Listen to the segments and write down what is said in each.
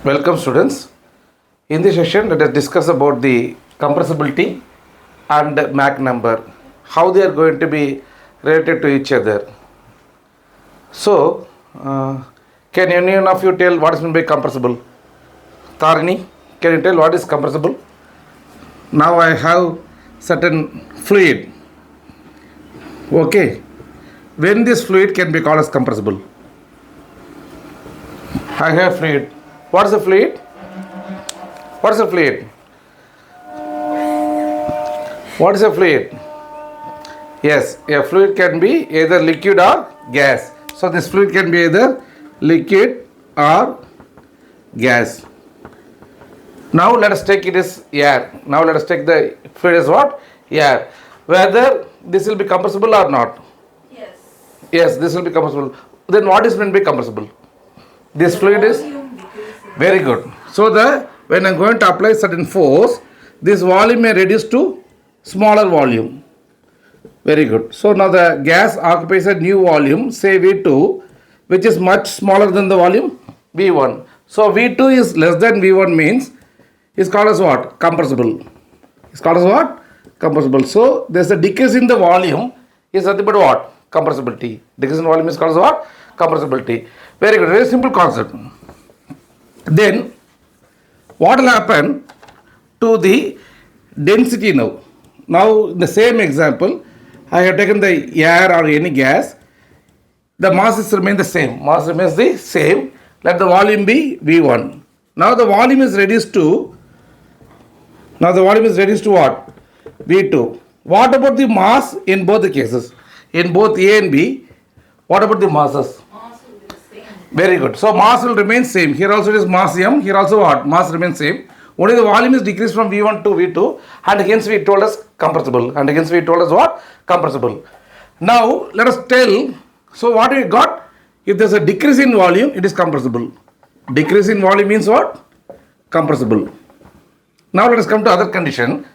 Welcome students. In this session, let us discuss about the compressibility and Mach number, how they are going to be related to each other. So, can any one of you tell what is meant by compressible? Tarini, can you tell what is compressible? Now I have certain fluid. Okay. When this fluid can be called as compressible? I have fluid. What is a fluid? What is a fluid? What is a fluid? Yes, a fluid can be either liquid or gas. So this fluid can be either liquid or gas. Now let us take it as air. Now let us take the fluid as what? Air. Whether this will be compressible or not? Yes. Yes, this will be compressible. Then what is meant by compressible? This fluid is very good. So when I'm going to apply certain force, this volume may reduce to smaller volume. Very good. So now the gas occupies a new volume, say V2, which is much smaller than the volume V1. So V2 is less than V1 means is called as what? Compressible. It's called as what? Compressible. So there's a decrease in the volume is nothing but what? Compressibility. Decrease in volume is called as what? Compressibility. Very good. Very simple concept. Then what will happen to the density now? Now in the same example, I have taken the air or any gas. The masses remain the same. Mass remains the same. Let the volume be V1. Now the volume is reduced to what? V2. What about the mass in both the cases? In both A and B, what about the masses? Mass will be the same. Very good. So mass will remain same. Here also it is mass M. Here also what? Mass remains same. Only the volume is decreased from V1 to V2 and hence we told us compressible. And hence we told us what? Compressible. Now let us tell. So what we got? If there is a decrease in volume, it is compressible. Decrease in volume means what? Compressible. Now let us come to other condition.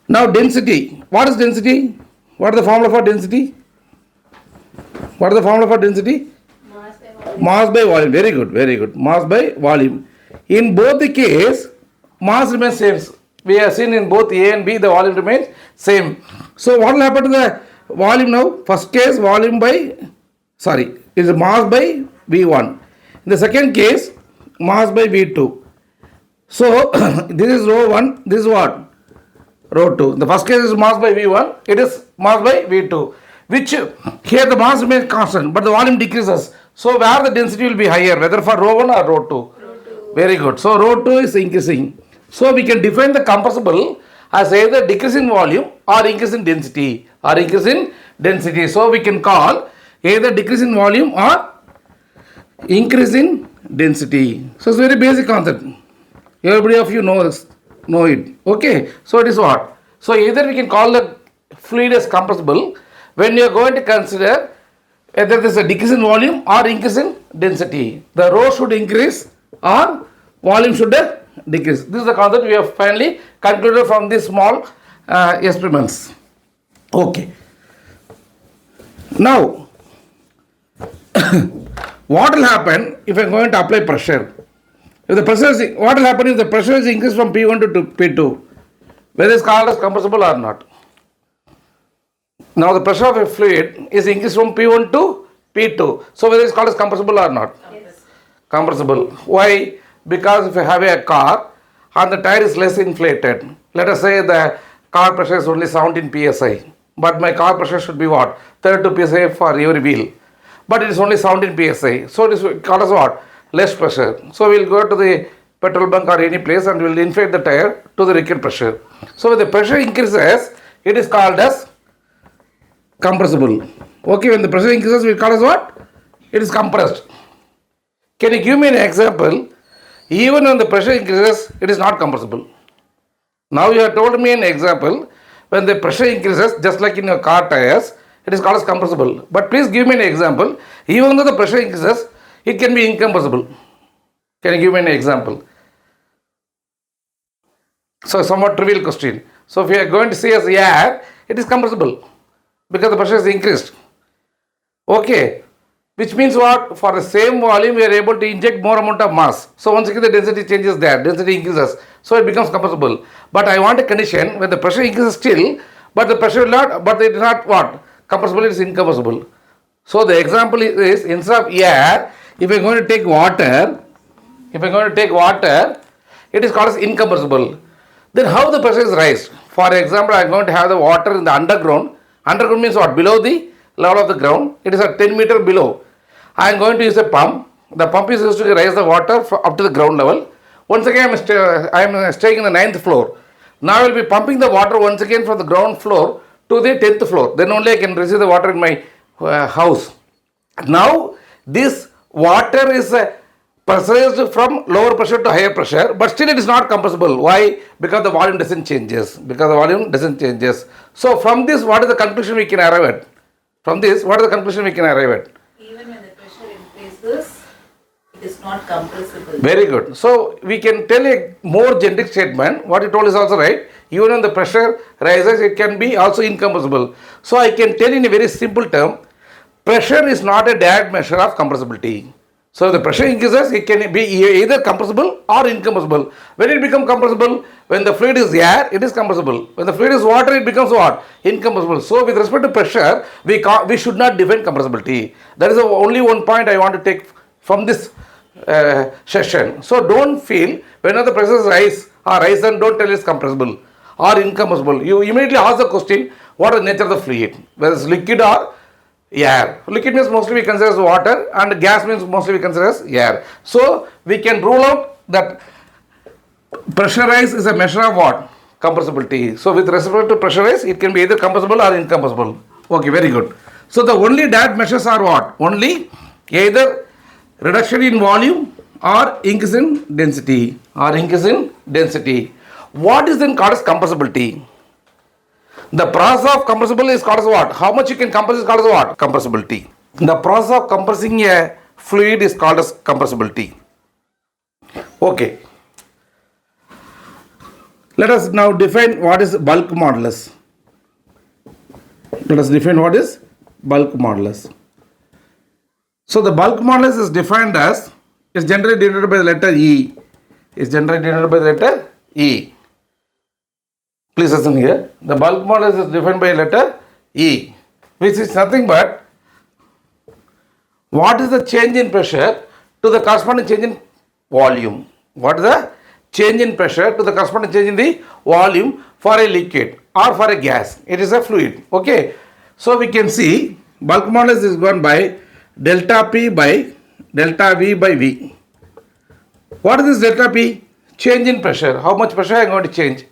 Now density. What is density? What is the formula for density? What is the formula for density? Mass by volume. Mass by volume. Very good. Very good. Mass by volume. In both the case, mass remains same. We have seen in both A and B, the volume remains same. So what will happen to the volume now? First case, volume by, is mass by V1. In the second case, mass by V2. So this is rho 1, this is what? Rho 2. The first case is mass by V1, it is mass by V2. Which here the mass remains constant, but the volume decreases. So where the density will be higher, whether for rho 1 or rho 2? Rho 2. Very good. So rho 2 is increasing. So we can define the compressible as either decrease in volume or increase in density. So we can call either decrease in volume or increase in density. So it's very basic concept. Everybody of you know it. Okay. So it is what? So either we can call the fluid as compressible when you are going to consider whether there is a decrease in volume or increase in density. The rho should increase or volume should decrease. This is the concept we have finally concluded from these small experiments. Okay. Now, what will happen if I am going to apply pressure? If the pressure is, what will happen if the pressure is increased from P1 to P2? Whether it is called as compressible or not? Now the pressure of a fluid is increased from P1 to P2. So whether it is called as compressible or not? Yes. Compressible. Why? Because if you have a car and the tire is less inflated, let us say the car pressure is only 17 psi, but my car pressure should be what? 32 psi for every wheel. But it is only 17 psi. So it is called as what? Less pressure. So we will go to the petrol bunk or any place and we will inflate the tire to the required pressure. So when the pressure increases, it is called as compressible. Okay, when the pressure increases, we call as what? It is compressed. Can you give me an example? Even when the pressure increases, it is not compressible. Now you have told me an example. When the pressure increases, just like in your car tires, it is called as compressible. But please give me an example. Even though the pressure increases, it can be incompressible. Can you give me an example? So somewhat trivial question. So if you are going to say as air, it is compressible because the pressure is increased. Okay. Which means what? For the same volume, we are able to inject more amount of mass. So once again, the density changes there, density increases. So it becomes compressible. But I want a condition when the pressure increases still, but the pressure will not, but it is not what? Compressible, it is incompressible. So the example is instead of air, if I am going to take water, it is called as incompressible. Then how the pressure is raised? For example, I am going to have the water in the underground. Underground means what? Below the level of the ground. It is at 10 meter below. I am going to use a pump. The pump is used to raise the water up to the ground level. Once again, I am staying in the 9th floor. Now I will be pumping the water once again from the ground floor to the 10th floor. Then only I can receive the water in my house. Now this water is pressurized from lower pressure to higher pressure, but still it is not compressible. Why? Because the volume doesn't changes. So from this, what is the conclusion we can arrive at? Even when the pressure increases, it is not compressible. Very good. So we can tell a more generic statement. What you told is also right. Even when the pressure rises, it can be also incompressible. So I can tell in a very simple term, pressure is not a direct measure of compressibility. So if the pressure increases, it can be either compressible or incompressible. When it becomes compressible, when the fluid is air, it is compressible. When the fluid is water, it becomes what? Incompressible. So with respect to pressure, we should not define compressibility. That is the only one point I want to take from this session. So don't feel whenever the pressures rise or rise, then don't tell it's compressible or incompressible. You immediately ask the question, what is the nature of the fluid? Whether it's liquid or air. Liquid means mostly we consider as water, and gas means mostly we consider as air. So we can rule out that pressure rise is a measure of what? Compressibility. So with respect to pressure rise, it can be either compressible or incompressible. Okay, very good. So the only direct measures are what? Only either reduction in volume or increase in density. What is then called as compressibility? The process of compressible is called as what? How much you can compress is called as what? Compressibility. The process of compressing a fluid is called as compressibility. Okay. Let us now define what is bulk modulus. So the bulk modulus is defined as, is generally denoted by the letter E. Please listen here. The bulk modulus is defined by letter E, which is nothing but what is the change in pressure to the corresponding change in volume. What is the change in pressure to the corresponding change in the volume for a liquid or for a gas? It is a fluid. Okay. So we can see bulk modulus is given by delta P by delta V by V. What is this delta P? Change in pressure. How much pressure I am going to change?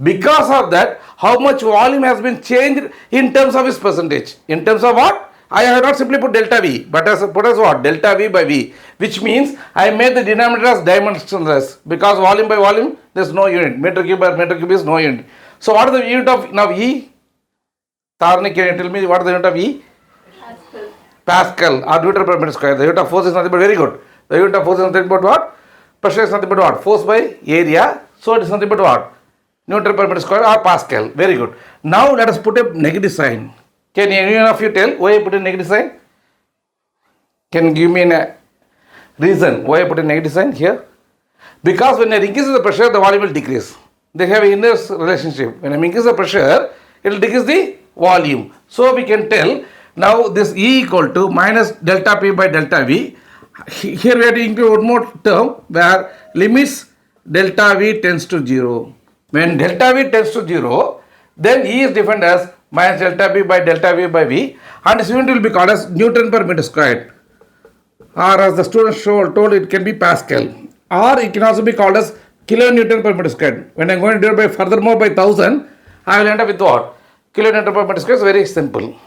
Because of that, how much volume has been changed in terms of its percentage. In terms of what? I have not simply put delta V, but put as what? Delta V by V, which means I made the denominator as dimensionless, because volume by volume there is no unit. Meter cube by meter cube is no unit. So what is the unit of now E? Tarni, can you tell me what is the unit of E? Pascal or Newton per meter square. The unit of force is nothing but, very good. The unit of force is nothing but what? Pressure is nothing but what? Force by area. So it is nothing but what? Newton per meter square or Pascal. Very good. Now let us put a negative sign. Can any of you tell why I put a negative sign? Can you give me a reason why I put a negative sign here? Because when I increase the pressure, the volume will decrease. They have an inverse relationship. When I increase the pressure, it will decrease the volume. So we can tell now this E equal to minus delta P by delta V. Here we have to include one more term where limits delta V tends to 0. When delta V tends to 0, then E is defined as minus delta P by delta V by V, and this unit will be called as Newton per meter squared, or as the students told, it can be Pascal, or it can also be called as kilonewton per meter squared. When I am going to divide by furthermore by 1000, I will end up with what? Kilonewton per meter squared is very simple.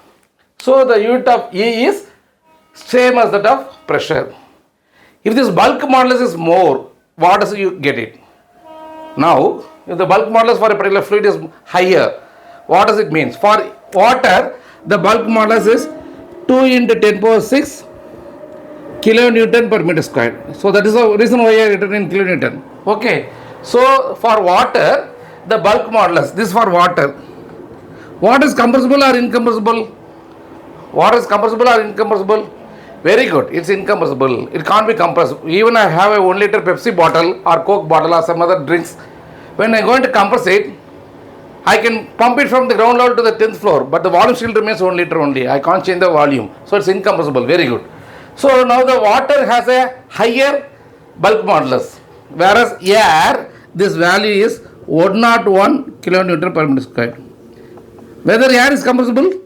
So the unit of E is same as that of pressure. If this bulk modulus is more, what does you get it? Now, if the bulk modulus for a particular fluid is higher, what does it mean? For water, the bulk modulus is 2 into 10 power 6 kilonewton per meter squared. So that is the reason why I written in kilonewton. Okay. So for water, the bulk modulus, this for water. What is compressible or incompressible? What is compressible or incompressible? Very good. It's incompressible. It can't be compressed. Even I have a 1 liter Pepsi bottle or Coke bottle or some other drinks. When I'm going to compress it, I can pump it from the ground level to the 10th floor, but the volume still remains 1 liter only. I can't change the volume. So it's incompressible. Very good. So now the water has a higher bulk modulus, whereas air, this value is 101 kilonewton per meter squared. Whether air is compressible?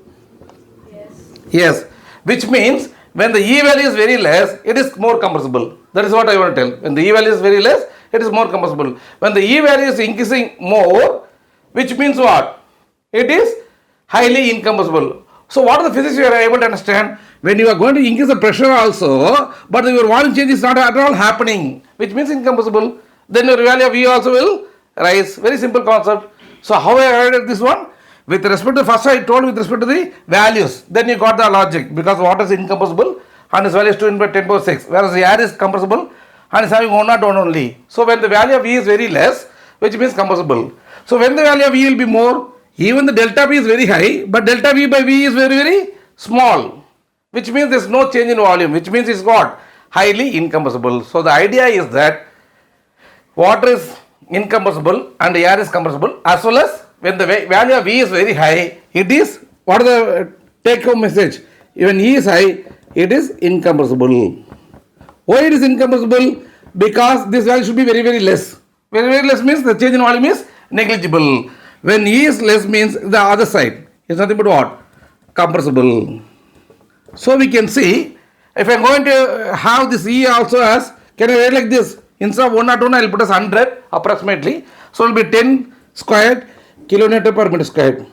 Yes. Which means when the E value is very less, it is more compressible. That is what I want to tell. When the E value is very less, it is more compressible. When the E value is increasing more, which means what? It is highly incompressible. So what are the physics you are able to understand? When you are going to increase the pressure also, but your volume change is not at all happening, which means incompressible, then your value of E also will rise. Very simple concept. So how I added this one? With respect to first I told with respect to the values, then you got the logic because water is incompressible and its value is 2 into 10 power 6, whereas the air is compressible and is having 101 only. So when the value of E is very less, which means compressible. So when the value of E will be more, even the delta V is very high, but delta V by V is very, very small, which means there is no change in volume, which means it's what? Highly incompressible. So the idea is that water is incompressible and air is compressible, as well as when the value of E is very high, it is, what is the take home message? When E is high, it is incompressible. Why it is incompressible? Because this value should be very, very less. Very, very less means the change in volume is negligible. When E is less means the other side is nothing but what? Compressible. So we can see, if I am going to have this E also as, can I write like this? Instead of 101, I will put as 100 approximately. So it will be 10 squared kilonewton per meter squared.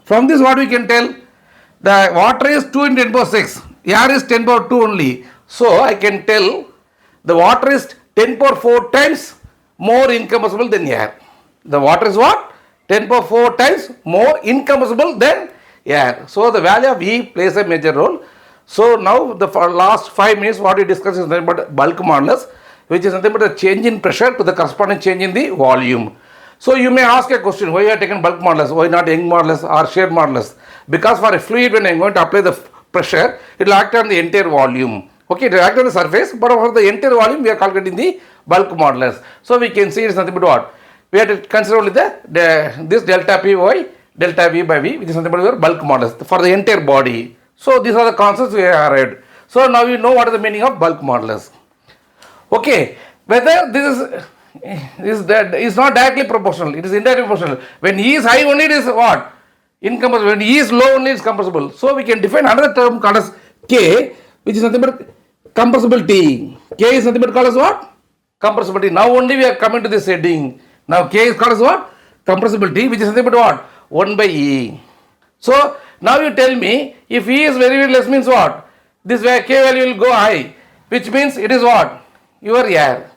From this what we can tell? The water is 2 into 10 power 6. Air is 10 power 2 only. So I can tell the water is 10 power 4 times more incompressible than air. The water is what? 10 power 4 times more incompressible than air. So the value of E plays a major role. So now the last 5 minutes what we discussed is nothing but bulk modulus, which is nothing but a change in pressure to the corresponding change in the volume. So you may ask a question, why you have taken bulk modulus, why not Young modulus or shear modulus? Because for a fluid, when I am going to apply the pressure, it will act on the entire volume. Okay, it will act on the surface, but for the entire volume, we are calculating the bulk modulus. So we can see it is nothing but what? We have to consider only this delta P by delta V by V, which is nothing but your bulk modulus for the entire body. So these are the concepts we have read. So now you know what is the meaning of bulk modulus. Okay, whether this is not directly proportional, it is indirectly proportional. When E is high only it is what? Incompressible. When E is low only it is compressible. So we can define another term called as K, which is nothing but compressibility. K is nothing but called as what? Compressibility. Now only we are coming to this heading. Now K is called as what? Compressibility, which is nothing but what? 1 by E. So now you tell me, if E is very, very less means what? This way K value will go high, which means it is what? Your air,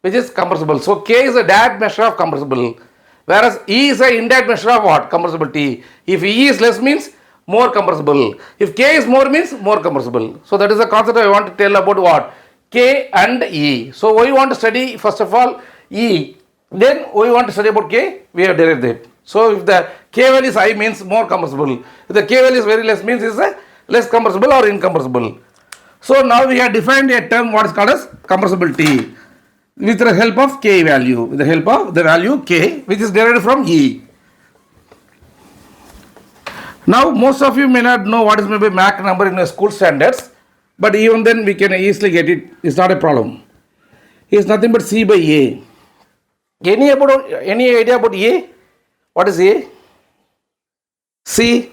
which is compressible. So K is a direct measure of compressible, whereas E is an indirect measure of what? Compressibility. If E is less means more compressible. If K is more means more compressible. So that is the concept I want to tell about what? K and E. So we want to study first of all E. Then we want to study about K. We have derived that. So if the K value is high means more compressible. If the K value is very less means is a less compressible or incompressible. So now we have defined a term what is called as compressibility with the help of K value, with the help of the value K, which is derived from E. Now most of you may not know what is maybe Mach number in your school standards, but even then we can easily get it. It's not a problem. It's nothing but C by A. Any idea about A? What is A? C.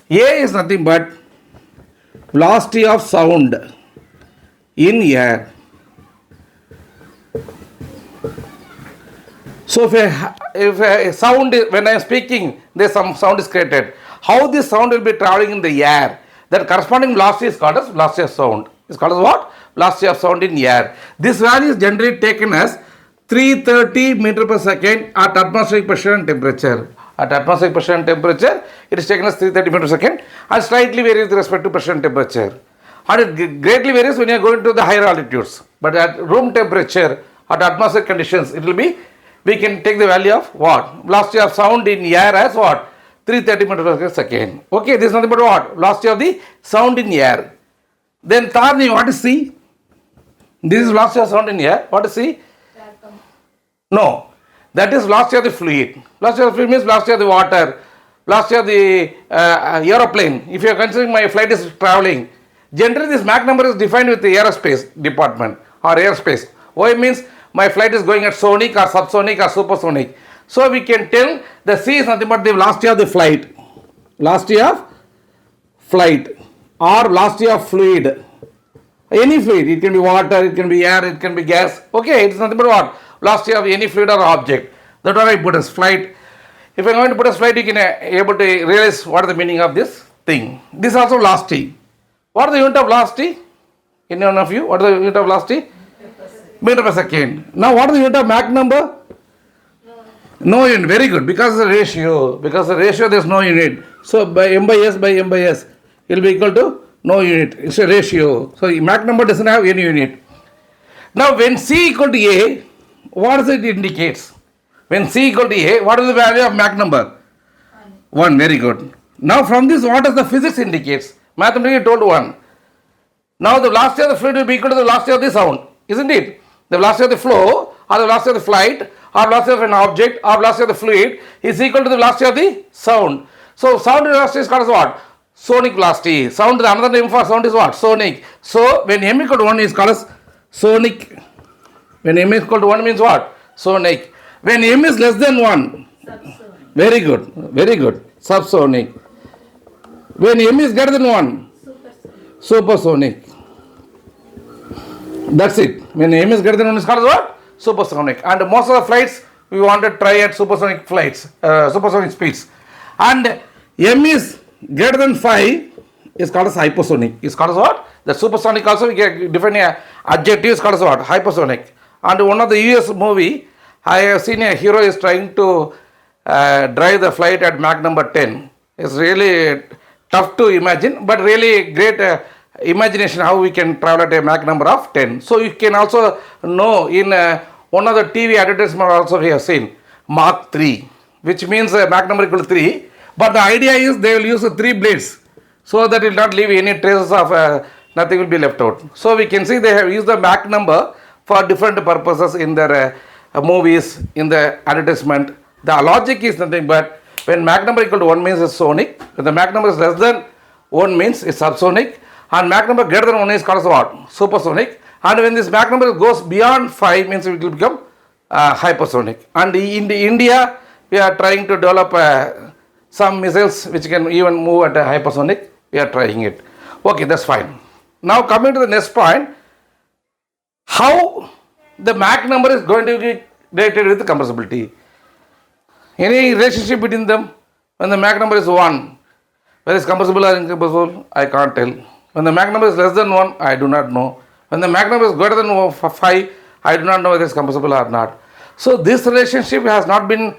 A is nothing but velocity of sound in air. So if a sound is, when I am speaking, there some sound is created. How this sound will be traveling in the air? That corresponding velocity is called as velocity of sound. It's called as what? Velocity of sound in air. This value is generally taken as 330 meter per second at atmospheric pressure and temperature. At atmospheric pressure and temperature, it is taken as 330 meter per second and slightly varies with respect to pressure and temperature. And it greatly varies when you are going to the higher altitudes. But at room temperature, at atmospheric conditions, it will be, we can take the value of what? Velocity of sound in air as what? 330 meter per second. Okay, this is nothing but what? Velocity of the sound in air. Then Tarni, what is C? This is velocity of sound in here. What is C? No. That is velocity of the fluid. Velocity of the fluid means velocity of the water, velocity of the aeroplane. If you are considering my flight is traveling, generally this Mach number is defined with the aerospace department or airspace. Why means my flight is going at sonic or subsonic or supersonic. So we can tell the C is nothing but the velocity of the flight. Velocity of flight or velocity of fluid. Any fluid, it can be water, it can be air, it can be gas. Okay, it's nothing but what? Velocity of any fluid or object. That's what I put as flight. If I'm going to put as flight, you can able to realize what is the meaning of this thing. This is also velocity. What is the unit of velocity? Any one of you? What is the unit of velocity? Meter per second. Now what is the unit of Mach number? No unit. Very good. Because the ratio. Because the ratio there is no unit. So by m by s it will be equal to no unit. It's a ratio. So Mach number doesn't have any unit. Now when C equal to A, what does it indicates? When C equal to A, what is the value of Mach number? 1. Very good. Now from this, what does the physics indicates? Mathematically told 1. Now the velocity of the fluid will be equal to the velocity of the sound. Isn't it? The velocity of the flow or the velocity of the flight or velocity of an object or velocity of the fluid is equal to the velocity of the sound. So sound velocity is called as what? Sonic velocity. Sound, another name for sound is what? Sonic. So when m equal to 1 is called as sonic. When m is equal to 1 means what? Sonic. When m is less than 1. Subsonic. Very good. Very good. Subsonic. When m is greater than 1. Supersonic. That's it. When m is greater than 1 is called as what? Supersonic. And most of the flights we want to try at supersonic flights, supersonic speeds. And m is greater than 5 is called as hypersonic. Is called as what? The supersonic also we get different adjective is called as what? Hypersonic. And one of the US movie, I have seen a hero is trying to drive the flight at Mach number 10. It's really tough to imagine, but really great imagination how we can travel at a Mach number of 10. So you can also know in one of the TV advertisement also we have seen Mach 3, which means Mach number equal to 3. But the idea is they will use 3 blades so that it will not leave any traces of nothing will be left out. So we can see they have used the Mach number for different purposes in their movies, in the advertisement. The logic is nothing but when Mach number equal to 1 means it's sonic, when the Mach number is less than 1 means it's subsonic, and Mach number greater than 1 is called as what? Supersonic. And when this Mach number goes beyond 5 means it will become hypersonic. And in India, we are trying to develop some missiles which can even move at a hypersonic. We are trying it. Okay, that's fine. Now coming to the next point, how the Mach number is going to be related with the compressibility. Any relationship between them? When the Mach number is 1, whether it's compressible or incompressible, I can't tell. When the Mach number is less than 1, I do not know. When the Mach number is greater than 5, I do not know whether it's compressible or not. So this relationship has not been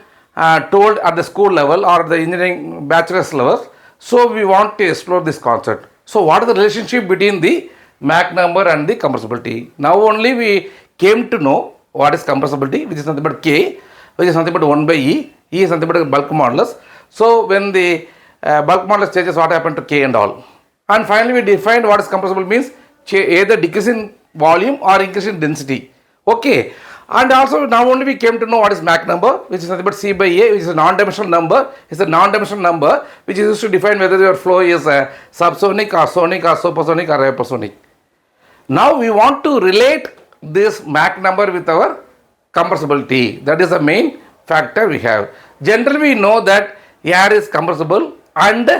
told at the school level or the engineering bachelor's level. So we want to explore this concept. So what is the relationship between the Mach number and the compressibility? Now only we came to know what is compressibility, which is nothing but K, which is nothing but 1 by E. E is nothing but bulk modulus. So when the bulk modulus changes, what happened to K and all. And finally we defined what is compressible means either decrease in volume or increase in density. Okay. And also now only we came to know what is Mach number, which is nothing but C by A, which is a non-dimensional number. It's a non-dimensional number which is used to define whether your flow is subsonic or sonic or supersonic or hypersonic. Now we want to relate this Mach number with our compressibility. That is the main factor we have. Generally we know that air is compressible and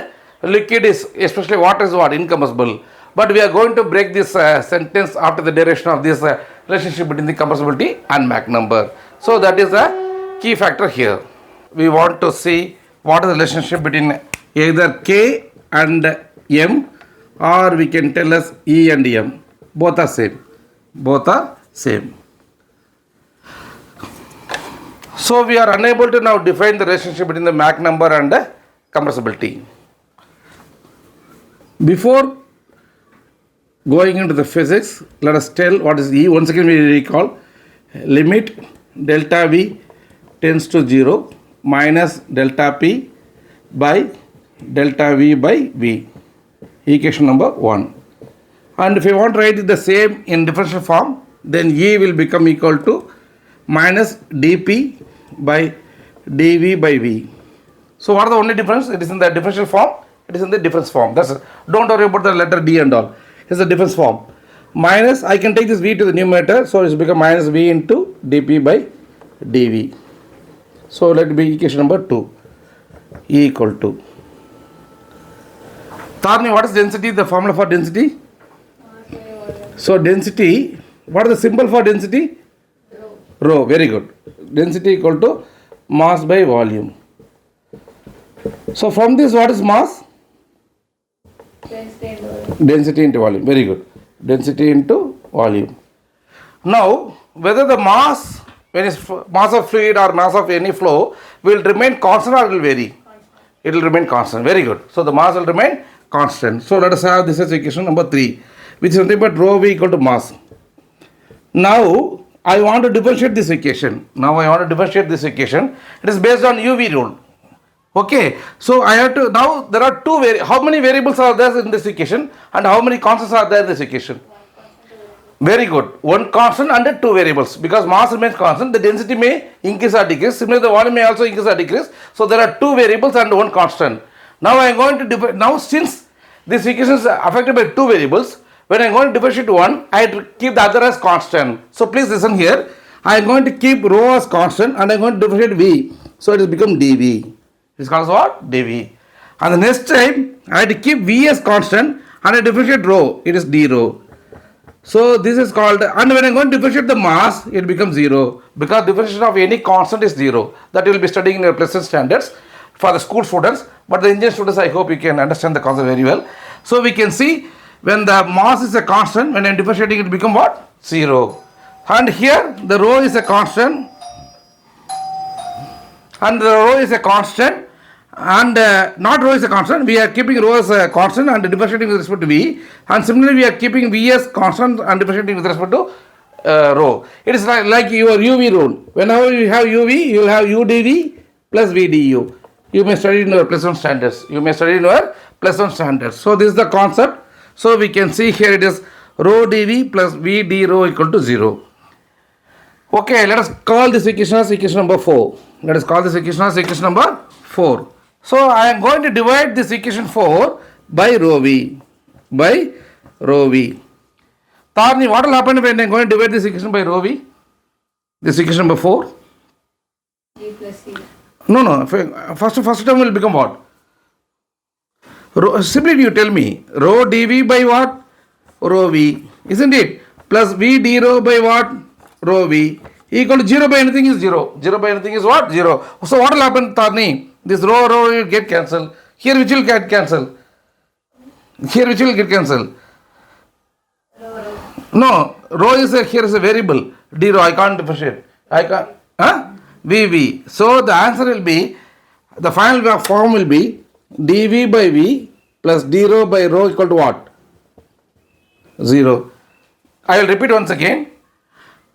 liquid is, especially water is what? Incompressible. But we are going to break this sentence after the derivation of this relationship between the compressibility and Mach number. So that is the key factor here. We want to see what is the relationship between either K and M, or we can tell us E and M. Both are same. Both are same. So we are unable to now define the relationship between the Mach number and the compressibility. Before going into the physics, let us tell what is E. Once again we recall, limit delta V tends to 0 minus delta P by delta V by V. Equation number 1. And if you want to write it the same in differential form, then E will become equal to minus dP by dV by V. So what are the only difference? It is in the differential form. It is in the difference form. That's it. Don't worry about the letter D and all. It's the difference form. Minus, I can take this V to the numerator, so it's become minus V into dP by dV. So let it be equation number 2. E equal to. Tarni, what is density? The formula for density? So density, what is the symbol for density? Rho. Very good. Density equal to mass by volume. So from this, what is mass? Density into volume. Very good. Density into volume. Now, whether the mass, when it's mass of fluid or mass of any flow, will remain constant or it will vary? It will remain constant. Very good. So the mass will remain constant. So let us have this as equation number 3, which is nothing but rho V equal to mass. Now, I want to differentiate this equation. It is based on UV rule. Okay, so I have to, now there are how many variables are there in this equation and how many constants are there in this equation? Very good. One constant and two variables. Because mass remains constant, the density may increase or decrease. Similarly, the volume may also increase or decrease. So there are two variables and one constant. Now I am going to now since this equation is affected by two variables, when I am going to differentiate one, I have to keep the other as constant. So please listen here. I am going to keep rho as constant and I am going to differentiate V. So it has become dV. It is called as what? dV. And the next time, I have to keep V as constant and I differentiate rho. It is d rho. So this is called, and when I am going to differentiate the mass, it becomes 0. Because differentiation of any constant is 0. That you will be studying in your pleasant standards for the school students. But the engineering students, I hope you can understand the concept very well. So we can see when the mass is a constant, when I am differentiating it become what? 0. And here the rho is a constant. And the rho is a constant. And not rho is a constant, we are keeping rho as a constant and differentiating with respect to V, and similarly we are keeping V as constant and differentiating with respect to rho. It is like your UV rule. Whenever you have UV, you will have UdV plus VdU. You may study in your pleasant standards. So this is the concept. So we can see here it is rho dV plus V d rho equal to 0. Okay, let us call this equation as equation number 4. So I am going to divide this equation 4 by rho V. Tarni, what will happen when I am going to divide this equation by rho V? This equation number 4? E plus E. No. First term will become what? Simply you tell me. Rho dV by what? Rho V. Isn't it? Plus V d rho by what? Rho V. Equal to 0 by anything is 0. 0 by anything is what? 0. So what will happen, Tarni? This rho will get cancelled. Here which will get cancelled? No, rho is here is a variable. D rho, I can't differentiate. VV. So the answer will be, the final form will be dV by V plus d rho by rho equal to what? 0. I will repeat once again.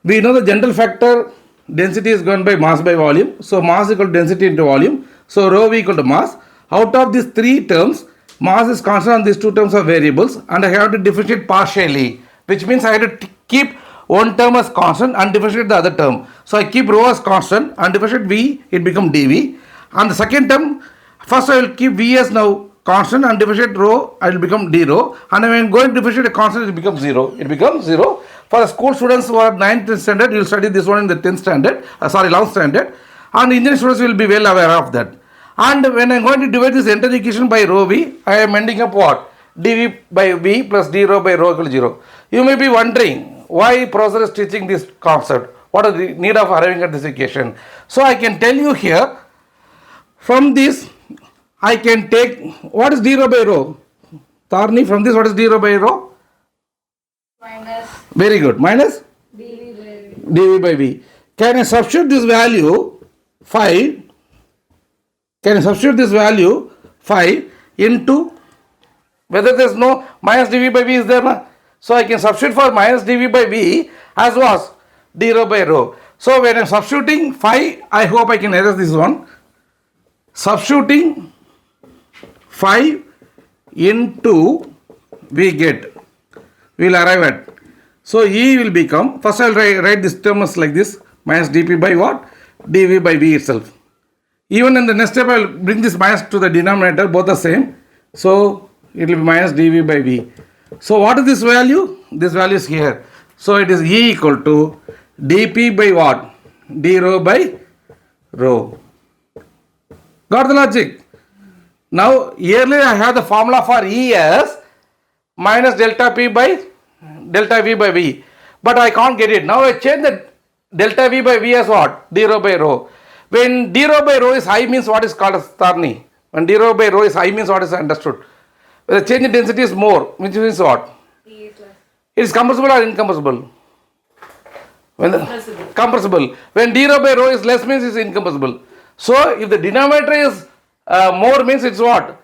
We know the general factor density is given by mass by volume. So mass equal to density into volume. So rho V equal to mass. Out of these three terms, mass is constant and these two terms are variables, and I have to differentiate partially, which means I have to keep one term as constant and differentiate the other term. So I keep rho as constant and differentiate V, it becomes dV. And the second term, first I will keep V as now constant and differentiate rho, I will become d rho. And when I am going to differentiate a constant, it becomes 0. For the school students who are 9th standard, you will study this one in the 10th standard, 11th standard. And engineering students will be well aware of that. And when I am going to divide this entire equation by rho V, I am ending up what? dV by V plus d rho by rho equal to 0. You may be wondering why professor is teaching this concept. What is the need of arriving at this equation? So I can tell you here, from this I can take, what is d rho by rho? Tarni, from this what is d rho by rho? Minus Very good. Minus dV by V. Can I substitute this value 5? Can I substitute this value 5 into, whether there is no minus dV by V is there, na? So I can substitute for minus dV by V as was d rho by rho. So when I am substituting 5, I hope I can erase this one. Substituting 5 into, we get we will arrive at. So E will become, first I will write this term as like this, minus dP by what? dV by V itself. Even in the next step I will bring this minus to the denominator, both the same. So it will be minus dV by V. So what is this value? This value is here. So it is E equal to dP by what? d rho by rho. Got the logic? Now earlier I have the formula for E as minus delta P by delta V by V. But I can't get it. Now I change the delta V by V as what? d rho by rho. When d rho by rho is high means what is called as Tarni. When d rho by rho is high means what is understood. When the change in density is more, which means what? It is compressible or incompressible? When compressible. When d rho by rho is less means it is incompressible. So if the denominator is more means it's what?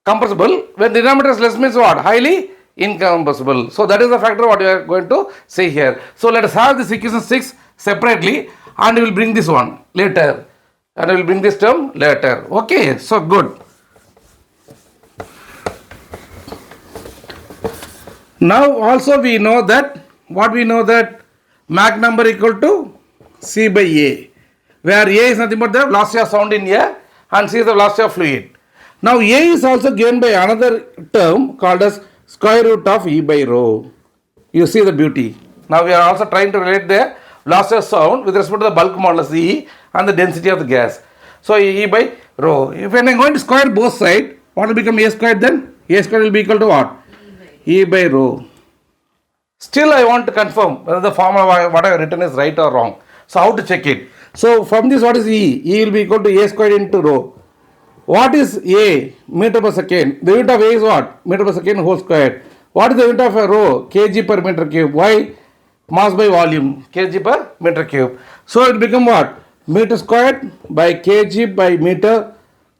Compressible. When the denominator is less means what? Highly incompressible. So that is the factor what we are going to say here. So let us have this equation 6 separately and we will bring this one later. And I will bring this term later. Okay, so good. Now also we know that, what we know that Mach number equal to C by A, where A is nothing but the velocity of sound in air and C is the velocity of fluid. Now A is also given by another term called as square root of E by rho. You see the beauty. Now we are also trying to relate the velocity of sound with respect to the bulk modulus E and the density of the gas. So E by rho. If when I am going to square both sides, what will become A squared then? A squared will be equal to what? E by rho. Still I want to confirm whether the formula what I have written is right or wrong. So how to check it? So from this what is E? E will be equal to A squared into rho. What is A? Meter per second. The unit of A is what? Meter per second whole squared. What is the unit of a rho? Kg per meter cube. Why? Mass by volume. Kg per meter cube. So it will become what? Meter squared by kg by meter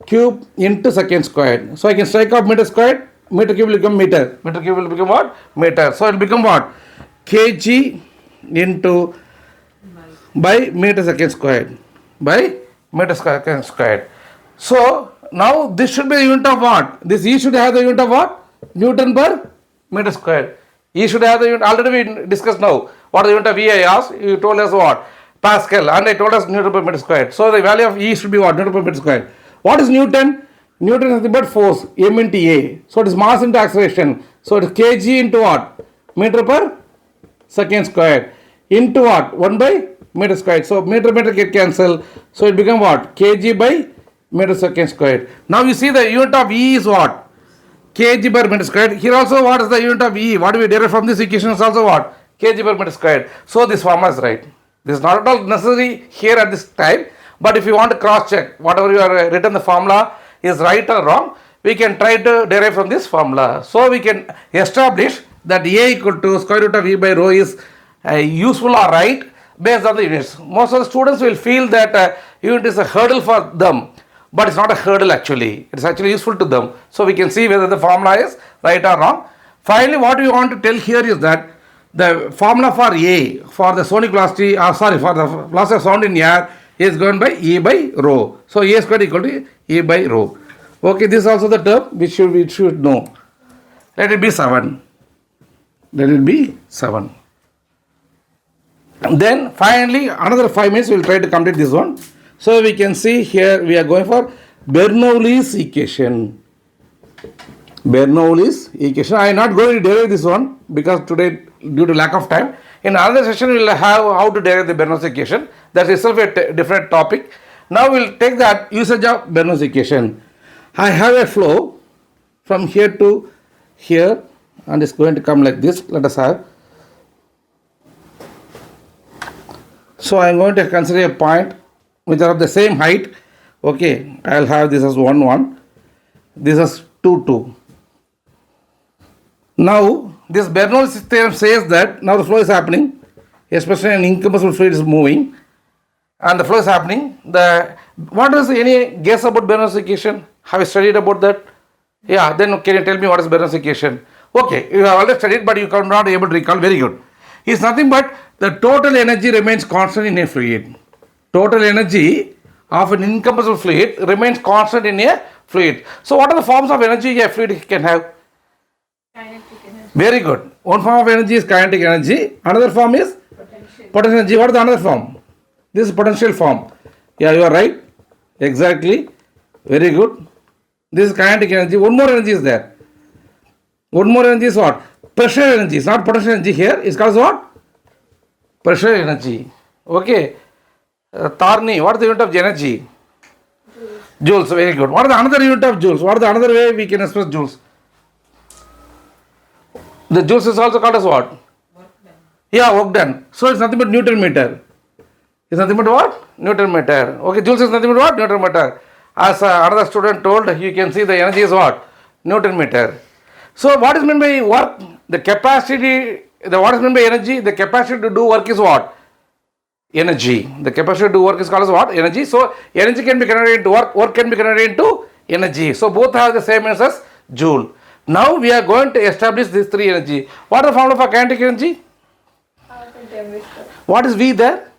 cube into second squared. So I can strike off meter squared. Meter cube will become meter. Meter cube will become what? Meter. So it will become what? Kg into by meter second squared. By meter second squared. So now this should be the unit of what? This E should have the unit of what? Newton per meter squared. E should have the unit. Already we discussed now. What is the unit of E I asked? You told us what? Pascal. And I told us Newton per meter squared. So the value of E should be what? Newton per meter squared. What is Newton? Newton is nothing but force. M into A. So it is mass into acceleration. So it is kg into what? Meter per second squared. Into what? 1 by meter squared. So meter get cancelled. So it become what? Kg by meter second squared. Now you see the unit of E is what? Kg per meter squared. Here also what is the unit of E? What do we derive from this equation is also what? Kg per meter squared. So this formula is right. This is not at all necessary here at this time. But if you want to cross check whatever you have written the formula is right or wrong, we can try to derive from this formula. So we can establish that A equal to square root of E by rho is useful or right based on the units. Most of the students will feel that unit is a hurdle for them. But it's not a hurdle actually. It's actually useful to them. So we can see whether the formula is right or wrong. Finally, what we want to tell here is that the formula for A, for the sonic velocity, for the velocity of sound in air is given by E by rho. So A squared equal to E by rho. Okay, this is also the term which we should know. Let it be 7. Let it be 7. And then finally, another 5 minutes we will try to complete this one. So we can see here we are going for Bernoulli's equation. Bernoulli's equation. I am not going to derive this one because today due to lack of time. In another session we will have how to derive the Bernoulli's equation. That is itself a different topic. Now we will take that usage of Bernoulli's equation. I have a flow from here to here and it's going to come like this. Let us have. So I am going to consider a point which are of the same height. Okay, I will have this as 1 1. This is 2 2. Now this Bernoulli's theorem says that now the flow is happening, especially an incompressible fluid is moving, and the flow is happening. What is any guess about Bernoulli's equation? Have you studied about that? Yeah. Then can you tell me what is Bernoulli's equation? Okay, you have already studied, but you are not able to recall. Very good. It's nothing but the total energy remains constant in a fluid. Total energy of an incompressible fluid remains constant in a fluid. So what are the forms of energy a fluid can have? Kinetic energy. Very good. One form of energy is kinetic energy. Another form is potential energy. What is the another form? This is potential form. Yeah, you are right. Exactly. Very good. This is kinetic energy. One more energy is there. One more energy is what? Pressure energy. It's not potential energy here. It's called what? Pressure energy. Okay. Tarni, what is the unit of energy? Joules. Very good. What is the another unit of joules? What is the another way we can express joules? The joules is also called as what? Yeah, work done. So it's nothing but Newton meter. It's nothing but what? Newton meter. Okay, joules is nothing but what? Newton meter. As another student told, you can see the energy is what? Newton meter. So what is meant by work? The capacity, what is meant by energy? The capacity to do work is what? Energy. The capacity to do work is called as what? Energy. So energy can be converted into work, work can be converted into energy. So both have the same meaning as joule. Now we are going to establish these three energy. What is the formula for kinetic energy? What is V there?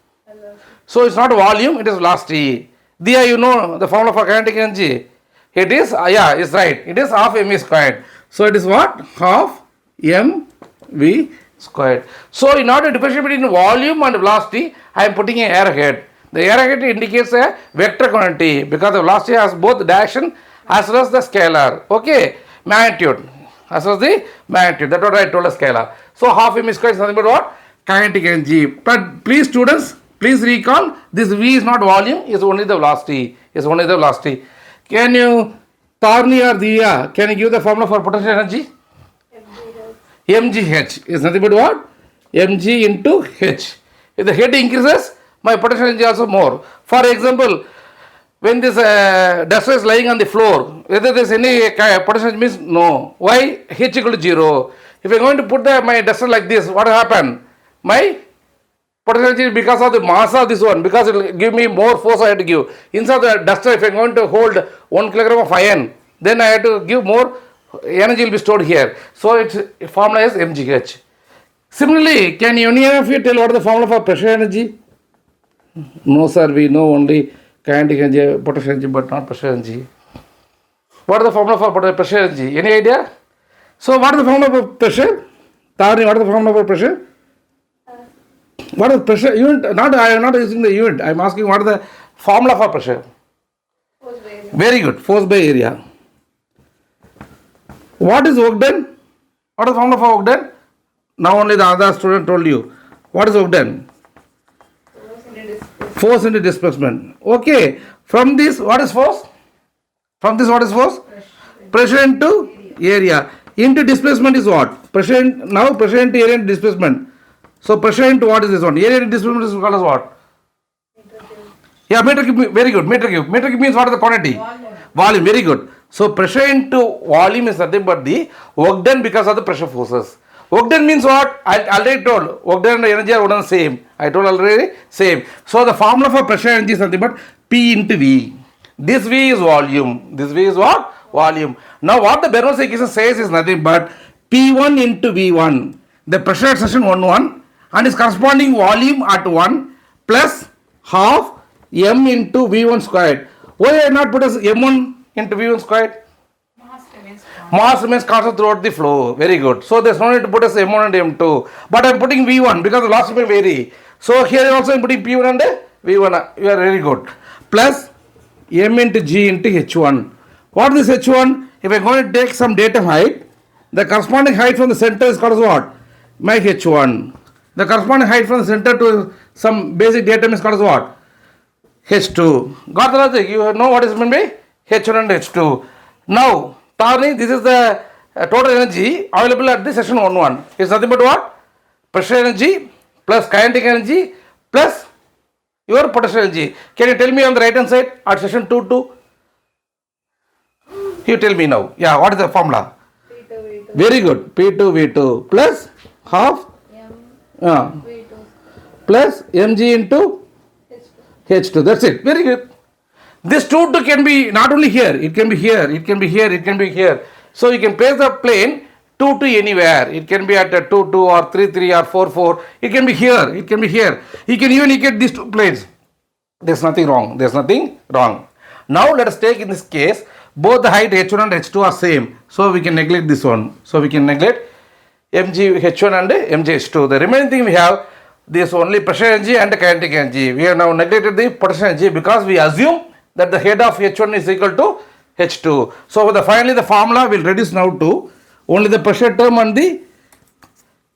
So it's not volume, it is velocity. There you know the formula for kinetic energy. It is, yeah, it's right. It is half mv squared. So it is what? Half mv squared. So in order to differentiate between volume and velocity, I am putting an arrow head. The arrow head indicates a vector quantity because the velocity has both direction as well as the scalar. Okay, magnitude as well as the magnitude. That's what I told a scalar. So half mv squared is nothing but what? Kinetic energy. But please students, please recall this V is not volume, is only the velocity. Is only the velocity. Can you, Tarni or Diya, can you give the formula for potential energy? mgh is nothing but what? mg into h. If the head increases, my potential energy also more. For example, when this duster is lying on the floor, whether there is any potential energy means no. Why? H equal to 0. If I am going to put my duster like this, what will happen? My potential energy because of the mass of this one, because it will give me more force I have to give. Inside the duster, if I am going to hold 1 kilogram of iron, then I have to give more energy will be stored here. So its formula is mgh. Similarly, can any of you tell what is the formula for pressure energy? No sir, we know only kinetic energy, potential energy, but not pressure energy. What is the formula for pressure energy? Any idea? So what is the formula for pressure? Tarni, what is the formula for pressure? What is pressure unit? Not, I am not using the unit. I am asking what is the formula for pressure? Force by area. Very good. Force by area. What is work done? What is the formula for work done? Now only the other student told you. What is work done? Force into displacement. Okay. From this, what is force? From this, what is force? Pressure into area. Into displacement is what? Pressure. Now pressure into area into displacement. So pressure into what is this one? Area into displacement is called as what? Yeah, meter cube. Very good. Meter cube. Meter cube means what is the quantity? Volume. Very good. So pressure into volume is nothing but the work done because of the pressure forces. Work done means what? I already told. Work done and energy are one and same. I told already same. So the formula for pressure energy is nothing but P into V. This V is volume. This V is what? Volume. Now what the Bernoulli equation says is nothing but P1 into V1. The pressure at section 1 and its corresponding volume at 1 plus half m into V1 squared. Why I not put as m1 into V1 squared? Mass remains constant throughout the flow. Very good. So there's no need to put as m1 and m2. But I'm putting V1 because the loss may vary. So here also I'm putting P1 and V1. You are very good. Plus m into g into h1. What is h1? If I'm going to take some datum height, the corresponding height from the center is called as what? My h1. The corresponding height from the center to some basic datum is called as what? h2. Got the logic? You know what is meant by h1 and h2. Now, Tarni, this is the total energy available at the section 1. It's nothing but what? Pressure energy plus kinetic energy plus your potential energy. Can you tell me on the right hand side at section 2? You tell me now. Yeah, what is the formula? P2V2. Very good. P2V2 plus half V2. plus mg into h2. That's it. Very good. This 2 can be not only here, it can be here, it can be here, it can be here. So you can place the plane 2 anywhere. It can be at 2 or 3 or 4. It can be here, it can be here. You can even equate these two planes. There's nothing wrong. There's nothing wrong. Now let us take in this case, both the height h1 and h2 are same. So we can neglect this one. So we can neglect mgh1 and mgh2. The remaining thing we have this only pressure energy and kinetic energy. We have now neglected the potential energy because we assume that the head of h1 is equal to h2. So finally the formula will reduce now to only the pressure term and the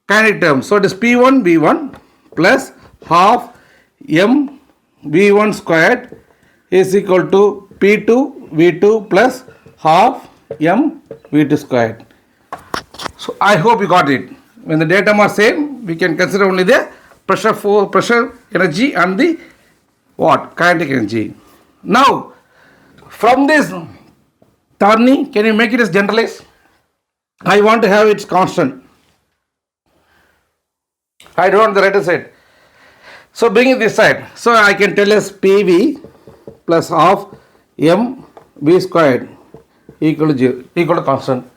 kinetic term. So it is P1 V1 plus half m V1 squared is equal to P2 V2 plus half m V2 squared. So I hope you got it. When the datum are same, we can consider only the pressure energy and the what? Kinetic energy. Now, from this Tarni, can you make it as generalized? I want to have its constant. I don't want the right side. So bring it this side. So I can tell as PV plus half m v squared equal to 0, equal to constant.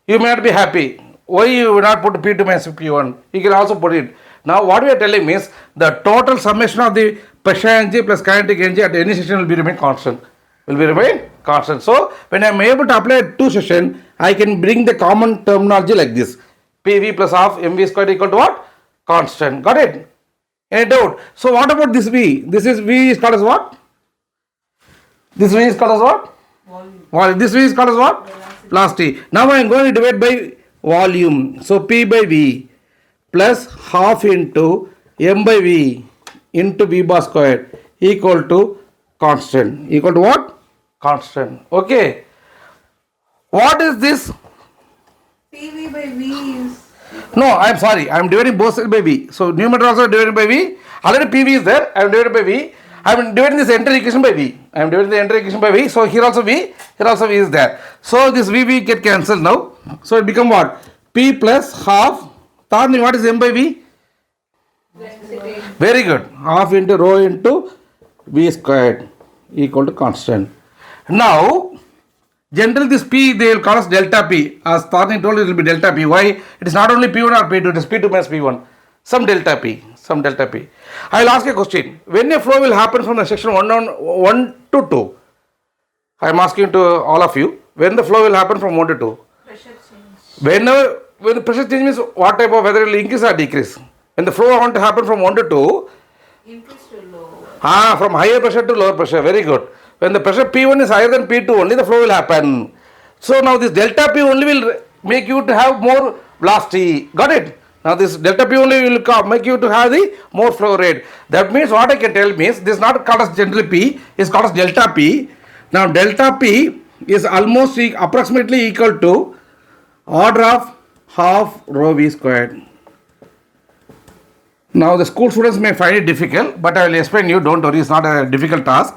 You may not be happy. Why you will not put P2 minus P1? You can also put it. Now what we are telling means the total summation of the pressure energy plus kinetic energy at any section will be remain constant. So when I am able to apply 2 section, I can bring the common terminology like this. PV plus half mv squared equal to what? Constant. Got it? Any doubt? So what about this V? This is V is called as what? This V is called as what? Volume. This V is called as what? Velocity. Now I am going to divide by volume. So P by V plus half into m by V into V bar squared equal to constant. Equal to what? Constant. Okay. What is this? PV by V is... No, I am sorry. I am dividing both sides by V. So numerator also divided by V. Already PV is there. I am divided by V. I am dividing this entire equation by V. I am dividing the entire equation by V. So here also V. Here also V is there. So this V get cancelled now. So it become what? P plus half. Tarni, what is m by V? Density. Very good. Half into rho into V squared equal to constant. Now, generally this P they will call us delta P. As Tarni told, it will be delta P. Why? It is not only P1 or P2, it is P2 minus P1. Some delta P. I will ask a question. When a flow will happen from the section 1 to 2? I am asking to all of you. When the flow will happen from 1 to 2? Pressure change. When the pressure change means what type of, whether it will increase or decrease? When the flow want to happen from 1 to 2? Increase to low. From higher pressure to lower pressure. Very good. When the pressure P1 is higher than P2, only the flow will happen. So now this delta P only will make you to have more velocity. Got it? Now this delta P only will make you to have the more flow rate. That means what I can tell means this is not called as general P, is called as delta P. Now delta P is almost approximately equal to order of half rho V squared. Now the school students may find it difficult, but I will explain you. Don't worry, it's not a difficult task.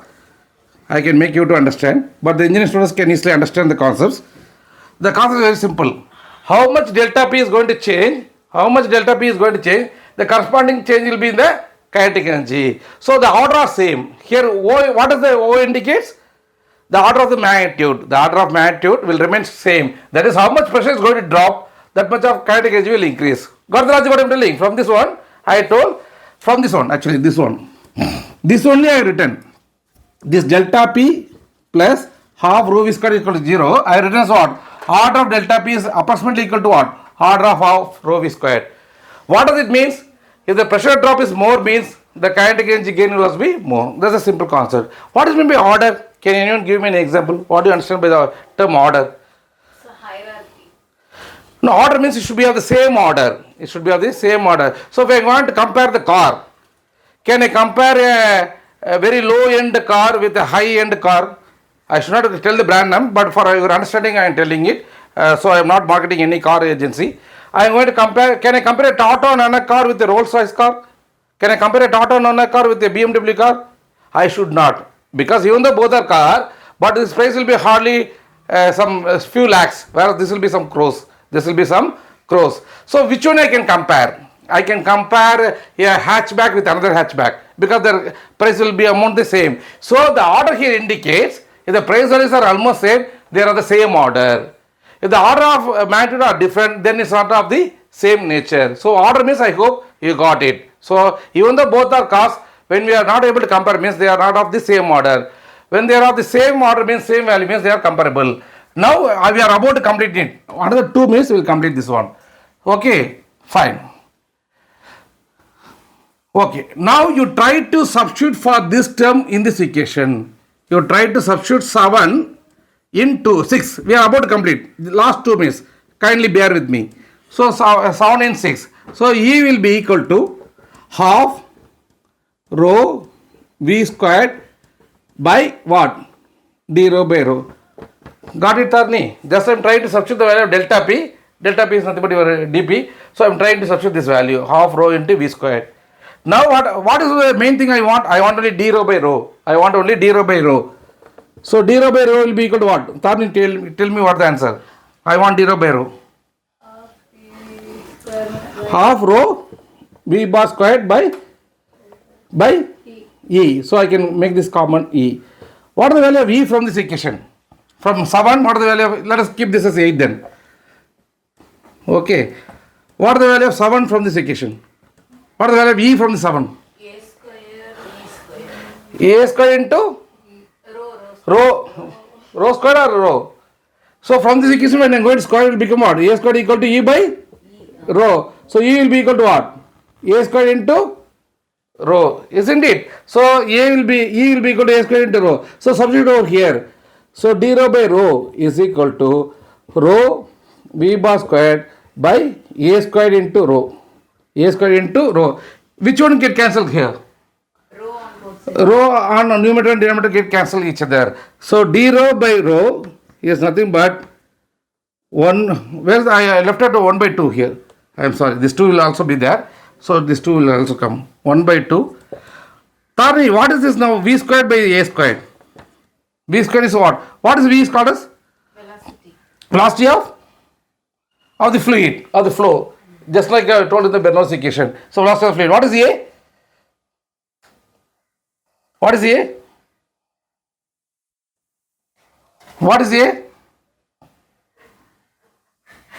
I can make you to understand, but the engineering students can easily understand the concepts. The concept is very simple. How much delta P is going to change? The corresponding change will be in the kinetic energy. So the order are same. Here, what does the O indicates? The order of the magnitude. The order of magnitude will remain same. That is how much pressure is going to drop, that much of kinetic energy will increase. Got the logic what I am telling? From this one, I told, from this one, actually this one. This only I have written. This delta P plus half rho V squared equal to 0. I have written as what? Order of delta P is approximately equal to what? Order of half rho V squared. What does it mean? If the pressure drop is more, means the kinetic energy gain will be more. That's a simple concept. What is meant by order? Can anyone give me an example? What do you understand by the term order? It's a hierarchy. No, order means it should be of the same order. It should be of the same order. So if I want to compare the car, can I compare a very low end car with a high end car? I should not tell the brand name, but for your understanding I am telling it. So I am not marketing any car agency. I am going to compare, can I compare a Tata Nano car with a Rolls Royce car? Can I compare a Tata Nano car with a BMW car? I should not. Because even though both are car, but this price will be hardly some few lakhs, whereas this will be some crores. So which one I can compare? I can compare a hatchback with another hatchback because the price will be amount the same. So the order here indicates if the price values are almost same, they are the same order. If the order of magnitude are different, then it's not of the same nature. So order means I hope you got it. So even though both are cars, when we are not able to compare means they are not of the same order. When they are of the same order means same value means they are comparable. Now we are about to complete it. Another 2 minutes we will complete this one. Okay, fine. Okay, now you try to substitute for this term in this equation. You try to substitute 7 into 6. We are about to complete. The last 2 minutes. Kindly bear with me. So 7 and 6. So E will be equal to half rho V squared by what? D rho by rho. Got it, Tarni? Just I am trying to substitute the value of delta P. Delta P is nothing but your dP. So I am trying to substitute this value, half rho into V squared. Now what is the main thing I want? I want only d rho by rho. I want only d rho by rho. So d rho by rho will be equal to what? Tarni, tell me what the answer. I want d rho by rho. Half rho V bar squared by E. So I can make this common E. What is the value of E from this equation? From 7, what is the value of, let us keep this as 8 then. Okay. What is the value of 7 from this equation? What is the value of E from the 7? A square, E square. A square into rho square or rho. So from this equation when I am going to square it will become what? A square equal to E by rho. So E will be equal to what? A square into rho, isn't it? So E will be equal to A square into rho. So substitute over here. So d rho by rho is equal to rho V bar squared by A squared into rho. A squared into rho. Which one get cancelled here? Rho on both sides. Rho on numerator and denominator get cancelled each other. So d rho by rho is nothing but 1. Where I left out 1 by 2 here. I am sorry. This 2 will also be there. So this 2 will also come. 1 by 2. Tari, what is this now? V squared by A squared. V squared is what? What is V is called as? Velocity. Velocity of the fluid, of the flow. Just like I told in the Bernoulli's equation. So velocity of fluid. What is A? What is A? What is A?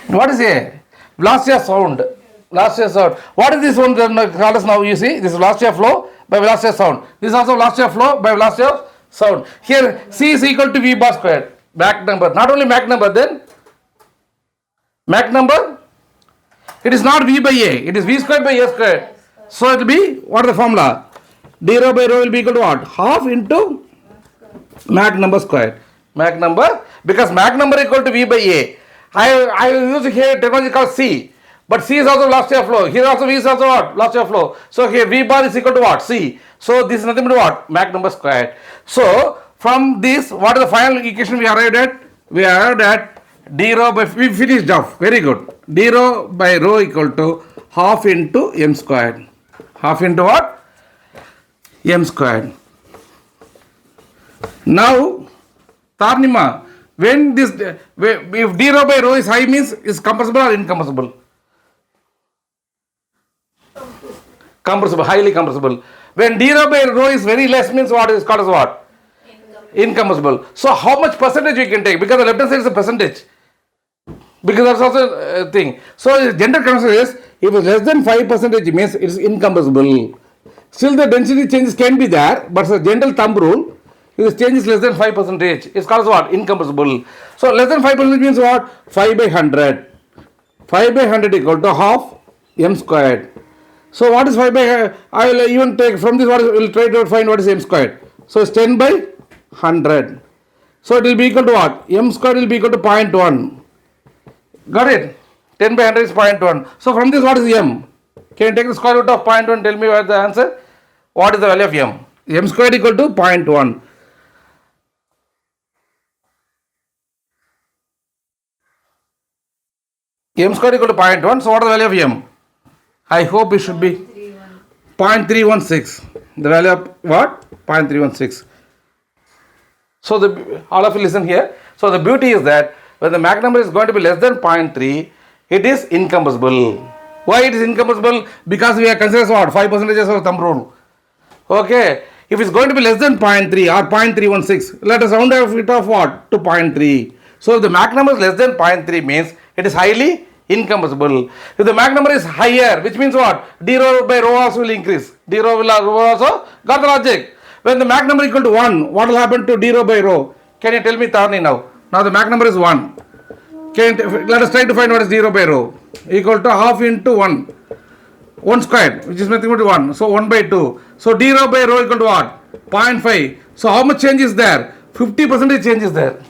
What is A? Velocity of sound. Velocity of sound. What is this one called as now? You see, this is velocity of flow by velocity of sound. This is also velocity of flow by velocity of sound. Here C is equal to V bar squared. Mach number. Not only Mach number, then Mach number. It is not V by A. It is V squared by A squared. So it will be, what is the formula? D rho by rho will be equal to what? Half into Mach number squared. Mach number, because Mach number equal to V by A. I use here technology called C. But C is also velocity of flow. Here also V is also what? Velocity of flow. So here V bar is equal to what? C. So this is nothing but what? Mach number squared. So from this, what is the final equation we arrived at? We arrived at d rho by, we finished off. Very good. D rho by rho equal to half into m squared. Half into what? M squared. Now, Tarnima, when this, if d rho by rho is high means is compressible or incompressible? Compressible, highly compressible. When d rho by rho is very less means what is called as what? Incompressible. So how much percentage we can take? Because the left hand side is a percentage. Because that's also a thing. So general concept is, if it's less than 5% means it is incompressible. Still the density changes can be there, but the general thumb rule, if the change is less than 5%, it's called as what? Incompressible. So less than 5% means what? 5 by 100. 5 by 100 equal to half m squared. So what is 5 by, I will even take from this, we will try to find what is m squared. So it's 10 by 100. So it will be equal to what? M squared will be equal to 0.1. Got it? 10 by 100 is 0.1. So from this, what is m? Can you take the square root of 0.1? Tell me what the answer. What is the value of m? M squared equal to 0.1. M squared equal to 0.1. So what is the value of m? I hope it should be 0.316. The value of what? 0.316. So all of you listen here. So the beauty is that when the Mach number is going to be less than 0.3, it is incompressible. Why it is incompressible? Because we are considering what? 5% as our thumb rule. Okay. If it's going to be less than 0.3 or 0.316, let us round off it of what? To 0.3. So if the Mach number is less than 0.3 means it is highly incompressible. If the Mach number is higher, which means what? D rho by rho also will increase. D rho will also, got the logic. When the Mach number equal to 1, what will happen to d rho by rho? Can you tell me Tarni now? Now the Mach number is 1. Let us try to find what is 0 by rho. Equal to half into 1. 1 squared, which is nothing but 1. So 1 by 2. So d rho by rho equal to what? 0.5. So how much change is there? 50% change is there.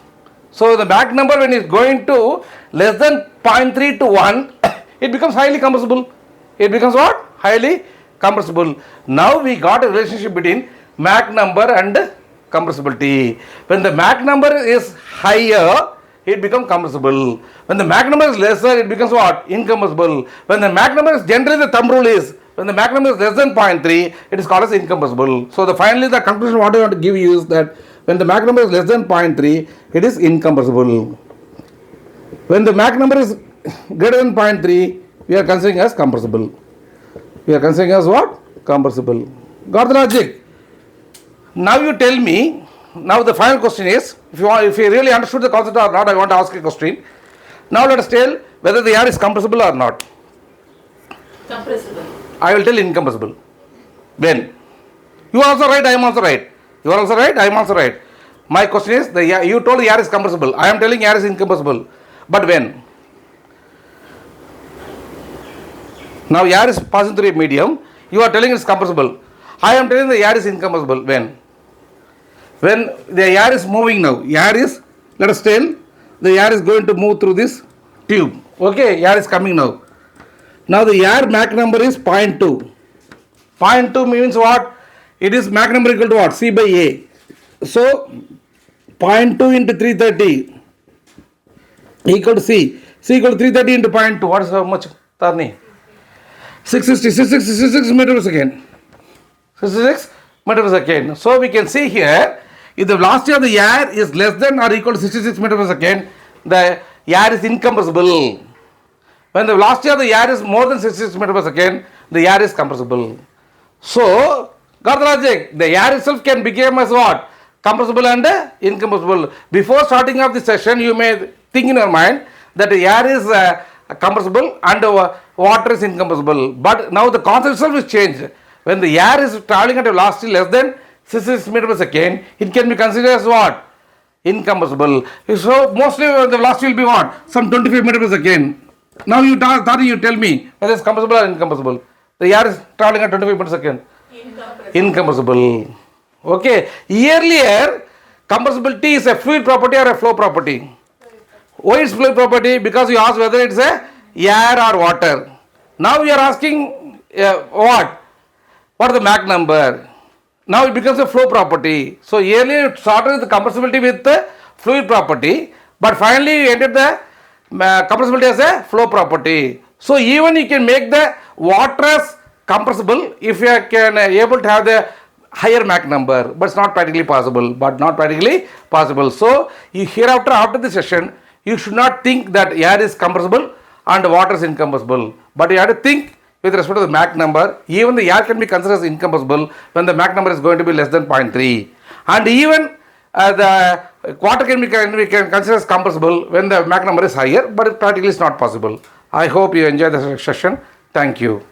So the Mach number when it's going to less than 0.3 to 1, it becomes highly compressible. It becomes what? Highly compressible. Now we got a relationship between Mach number and compressibility. When the Mach number is higher, it becomes compressible. When the Mach number is lesser, it becomes what? Incompressible. When the Mach number is, generally the thumb rule is, when the Mach number is less than 0.3, it is called as incompressible. So finally the conclusion what I want to give you is that when the Mach number is less than 0.3, it is incompressible. When the Mach number is greater than 0.3, we are considering as compressible. We are considering as what? Compressible. Got the logic? Now you tell me, now the final question is, if you really understood the concept or not, I want to ask a question. Now let us tell whether the air is compressible or not. Compressible. I will tell incompressible. When? You are also right, I am also right. You are also right, I am also right. My question is, you told the air is compressible. I am telling air is incompressible. But when? Now air is passing through a medium. You are telling it is compressible. I am telling the air is incompressible. When? When the air is moving now. Air is, let us tell, the air is going to move through this tube. Okay, air is coming now. Now the air Mach number is 0.2. 0.2 means what? It is Mach number equal to what? C by A. So 0.2 into 330 equal to C. C equal to 330 into 0.2. What is how much? Tarni? 666 meters per second. 66 meters per second. So we can see here, if the velocity of the air is less than or equal to 66 meters per second, the air is incompressible. When the velocity of the air is more than 66 meters per second, the air is compressible. So, got the logic? The air itself can become as what? Compressible and incompressible. Before starting off the session, you may think in your mind that the air is compressible and water is incompressible. But now the concept itself is changed. When the air is traveling at a velocity less than 66 meters per second, it can be considered as what? Incompressible. So mostly the velocity will be what? Some 25 meters per second. Now you tell me whether it's compressible or incompressible. The air is traveling at 25 meters per second. Incompressible. Okay. Earlier, compressibility is a fluid property or a flow property. Why is fluid property? Because you asked whether it's a air or water. Now we are asking what? What is the Mach number? Now it becomes a flow property. So earlier it started with the compressibility with the fluid property, but finally you entered the compressibility as a flow property. So even you can make the water as compressible if you can able to have the higher Mach number, but it's not practically possible. So you hereafter after the session, you should not think that air is compressible and water is incompressible, but you have to think with respect to the Mach number. Even the air can be considered as incompressible when the Mach number is going to be less than 0.3, and even the water can be considered as compressible when the Mach number is higher, but it practically is not possible. I hope you enjoy the session. Thank you.